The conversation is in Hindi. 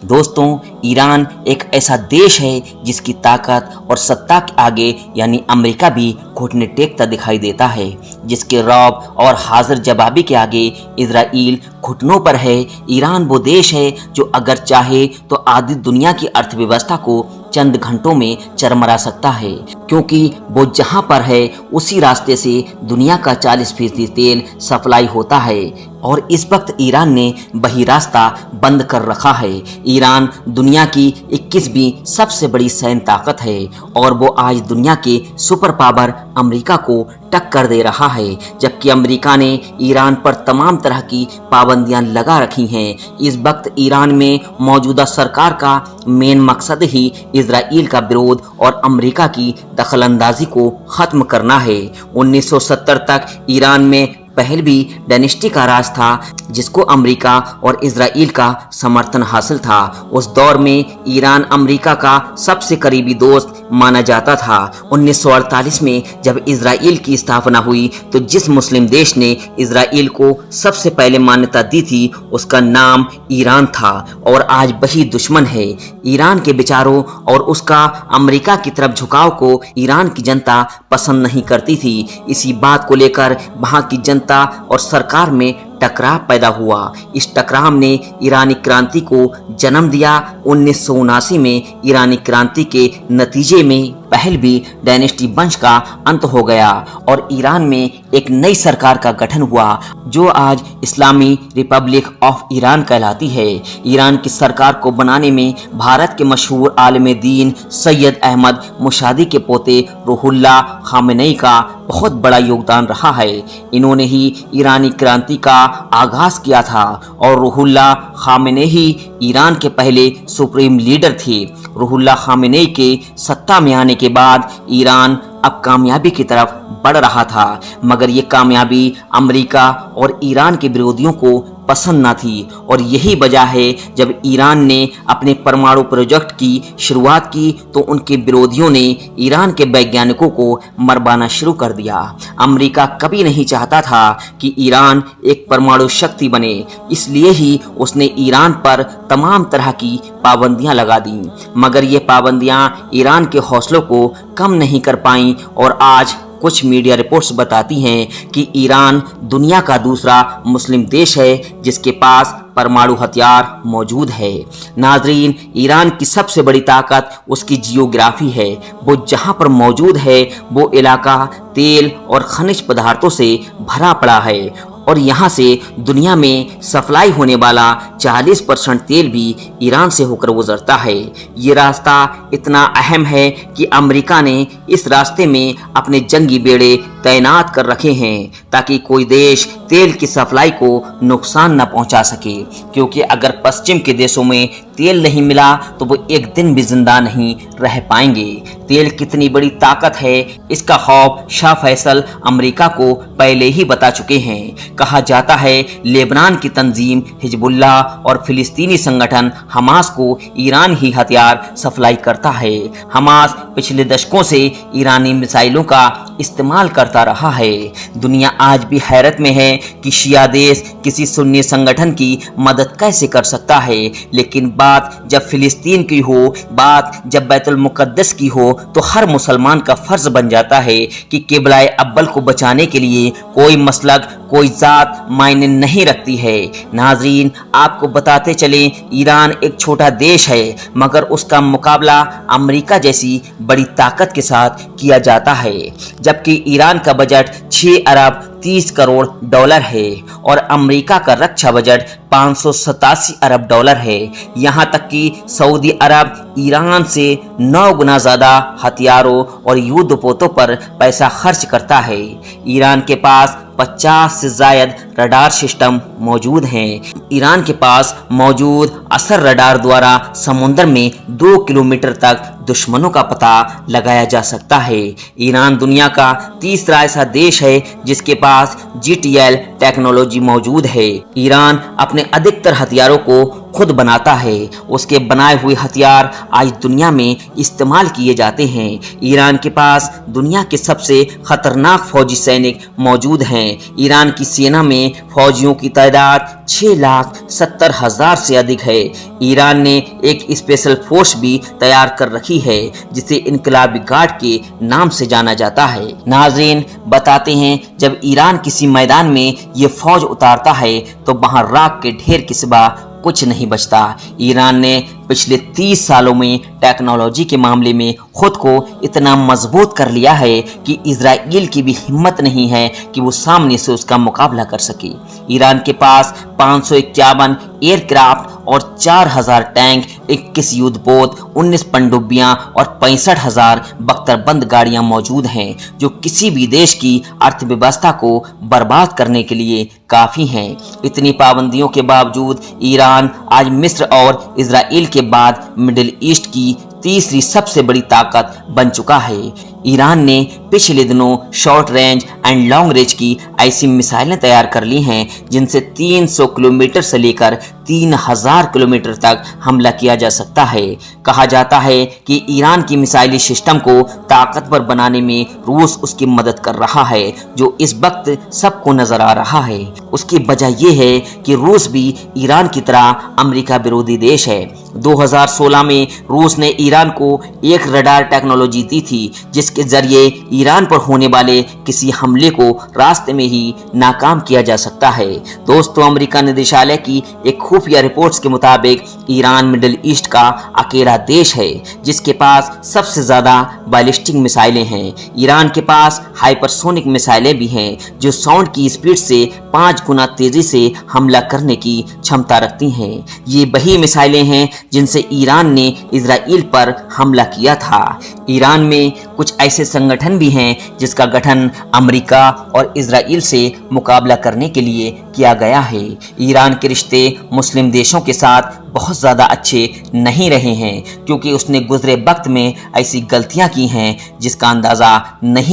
दोस्तों, ईरान एक ऐसा देश है जिसकी ताकत और सत्ता के आगे यानी अमेरिका भी घुटने टेकता दिखाई देता है, जिसके रौब और हाजिर जवाबी के आगे इजराइल घुटनों पर है। ईरान वो देश है जो अगर चाहे तो आधी दुनिया की अर्थव्यवस्था को चंद घंटों में चरमरा सकता है, क्योंकि वो जहां पर है उसी रास्ते से दुनिया का 40% तेल सप्लाई होता है और इस वक्त ईरान ने वही रास्ता बंद कर रखा है। ईरान दुनिया की 21वीं सबसे बड़ी सैन्य ताकत है और वो आज दुनिया के सुपर पावर अमेरिका को टक्कर दे रहा है, जबकि अमेरिका ने ईरान पर तमाम तरह की पाबंदियां लगा रखी हैं। इस वक्त ईरान में मौजूदा सरकार का मेन मकसद ही इजराइल का विरोध और अमेरिका की दखलंदाजी को खत्म करना है। 1970 तक ईरान में पहलवी डायनेस्टी का राज था, जिसको अमेरिका और इजराइल का समर्थन हासिल था। उस दौर में ईरान अमेरिका का सबसे करीबी दोस्त माना जाता था। 1948 में जब इजराइल की स्थापना हुई तो जिस मुस्लिम देश ने इजराइल को सबसे पहले मान्यता दी थी उसका नाम ईरान था और आज वही दुश्मन है। ईरान के विचारों और उसका अमेरिका की तरफ झुकाव को ईरान की जनता पसंद नहीं करती थी। इसी बात को लेकर वहां की जनता और सरकार में टकराव पैदा हुआ। इस टकराव ने ईरानी क्रांति को जन्म दिया। 1979 में ईरानी क्रांति के नतीजे में पहलवी डायनेस्टी वंश का अंत हो गया और ईरान में एक नई सरकार का गठन हुआ जो आज इस्लामी रिपब्लिक ऑफ ईरान कहलाती है। ईरान की सरकार को बनाने में भारत के मशहूर आलिम दीन सैयद अहमद मुशादी के पोते रूहुल्लाह खामेनेई का बहुत बड़ा योगदान रहा है। इन्होंने ही ईरानी क्रांति का आगाज किया था और रूहुल्लाह खामेनेई ईरान के पहले सुप्रीम लीडर थे। रूहुल्लाह खामेनेई के सत्ता में आने के बाद ईरान अब कामयाबी की तरफ बढ़ रहा था, मगर ये कामयाबी अमेरिका और ईरान के विरोधियों को पसंद न थी और यही वजह है जब ईरान ने अपने परमाणु प्रोजेक्ट की शुरुआत की तो उनके विरोधियों ने ईरान के वैज्ञानिकों को मरवाना शुरू कर दिया। अमेरिका कभी नहीं चाहता था कि ईरान एक परमाणु शक्ति बने, इसलिए ही उसने ईरान पर तमाम तरह की पाबंदियां लगा दी, मगर ये पाबंदियां ईरान के हौसलों को कम नहीं कर पाईं और आज कुछ मीडिया रिपोर्ट्स बताती हैं कि ईरान दुनिया का दूसरा मुस्लिम देश है जिसके पास परमाणु हथियार मौजूद है। नाजरीन, ईरान की सबसे बड़ी ताकत उसकी जियोग्राफी है। वो जहां पर मौजूद है वो इलाका तेल और खनिज पदार्थों से भरा पड़ा है और यहाँ से दुनिया में सप्लाई होने वाला 40% तेल भी ईरान से होकर गुजरता है। ये रास्ता इतना अहम है कि अमेरिका ने इस रास्ते में अपने जंगी बेड़े तैनात कर रखे हैं ताकि कोई देश तेल की सप्लाई को नुकसान न पहुंचा सके, क्योंकि अगर पश्चिम के देशों में तेल नहीं मिला तो वो एक दिन भी जिंदा नहीं रह पाएंगे। तेल कितनी बड़ी ताकत है इसका खौफ शाह फैसल अमेरिका को पहले ही बता चुके हैं। कहा जाता है लेबनान की तंजीम हिजबुल्लाह और फिलिस्तीनी संगठन हमास को ईरान ही हथियार सप्लाई करता है। हमास पिछले दशकों से ईरानी मिसाइलों का इस्तेमाल करता रहा है। दुनिया आज भी हैरत में है कि शिया देश किसी सुन्नी संगठन की मदद कैसे कर सकता है, लेकिन बात जब फिलिस्तीन की हो, बात जब बैतुल मुकद्दस की हो तो हर मुसलमान का फर्ज बन जाता है कि किबलाए अव्वल को बचाने के लिए कोई मसलक कोई जात मायने नहीं रखती है। नाजरीन, आपको बताते चलें ईरान एक छोटा देश है मगर उसका मुकाबला अमेरिका जैसी बड़ी ताकत के साथ किया जाता है, जबकि ईरान का बजट 6 अरब 30 करोड़ डॉलर है और अमेरिका का रक्षा बजट 587 अरब डॉलर है। यहाँ तक कि सऊदी अरब ईरान से 9 गुना ज्यादा हथियारों और युद्धपोतों पर पैसा खर्च करता है। ईरान के पास 50 से जायद रडार सिस्टम मौजूद हैं। ईरान के पास मौजूद असर रडार द्वारा समुद्र में 2 किलोमीटर तक दुश्मनों का पता लगाया जा सकता है। ईरान दुनिया का तीसरा ऐसा देश है जिसके पास GTL टेक्नोलॉजी मौजूद है। ईरान अपने अधिकतर हथियारों को खुद बनाता है। उसके बनाए हुए हथियार आज दुनिया में इस्तेमाल किए जाते हैं। ईरान के पास दुनिया के सबसे खतरनाक फौजी सैनिक मौजूद हैं। ईरान की सेना में फौजियों की तादाद 6,70,000 से अधिक है। ईरान ने एक स्पेशल फोर्स भी तैयार कर रखी है जिसे इनकलाबी गार्ड के नाम से जाना जाता है। नाजरीन, बताते हैं, जब ईरान किसी मैदान में ये फौज उतारता है तो वहां राख के ढेर के सिवा कुछ नहीं बचता। ईरान ने पिछले 30 सालों में टेक्नोलॉजी के मामले में खुद को इतना मजबूत कर लिया है कि इजराइल की भी हिम्मत नहीं है कि वो सामने से उसका मुकाबला कर सके। ईरान के पास 551 एयरक्राफ्ट और 4,000 टैंक, 21 युद्धपोत, 19 पनडुब्बियां और 65,000 बख्तरबंद गाड़ियां मौजूद हैं जो किसी भी देश की अर्थव्यवस्था को बर्बाद करने के लिए काफी हैं। इतनी पाबंदियों के बावजूद ईरान आज मिस्र और इजराइल के बाद मिडिल ईस्ट की तीसरी सबसे बड़ी ताकत बन चुका है। ईरान ने पिछले दिनों short range and long range की ऐसी मिसाइलें तैयार कर ली हैं जिनसे 300 किलोमीटर से लेकर 3,000 किलोमीटर तक हमला किया जा सकता है। कहा जाता है कि ईरान की मिसाइली सिस्टम को ताकतवर बनाने में रूस उसकी मदद कर रहा है, जो इस वक्त सबको नजर आ रहा है। उसकी वजह यह है कि रूस भी ईरान की तरह अमेरिका विरोधी देश है। 2016 में रूस ने ईरान को एक रडार टेक्नोलॉजी दी थी जिसके जरिए ईरान पर होने वाले किसी हमले को रास्ते में ही नाकाम किया जा सकता है। दोस्तों, अमेरिका निदेशालय की एक खुफिया रिपोर्ट्स के मुताबिक ईरान मिडिल ईस्ट का अकेला देश है जिसके पास सबसे ज्यादा बैलिस्टिक मिसाइलें हैं। ईरान के पास हाइपरसोनिक मिसाइलें भी हैं जो साउंड की स्पीड से 5 गुना तेजी से हमला करने की क्षमता रखती हैं। ये वही मिसाइलें हैं जिनसे ईरान ने इजराइल पर हमला किया था। ईरान में कुछ ऐसे संगठन भी हैं जिसका गठन अमेरिका और इजराइल से मुकाबला करने के लिए किया गया है। ईरान के रिश्ते मुस्लिम देशों के साथ बहुत ज़्यादा अच्छे नहीं रहे हैं क्योंकि उसने गुजरे वक्त में ऐसी गलतियां की हैं जिसका अंदाज़ा नहीं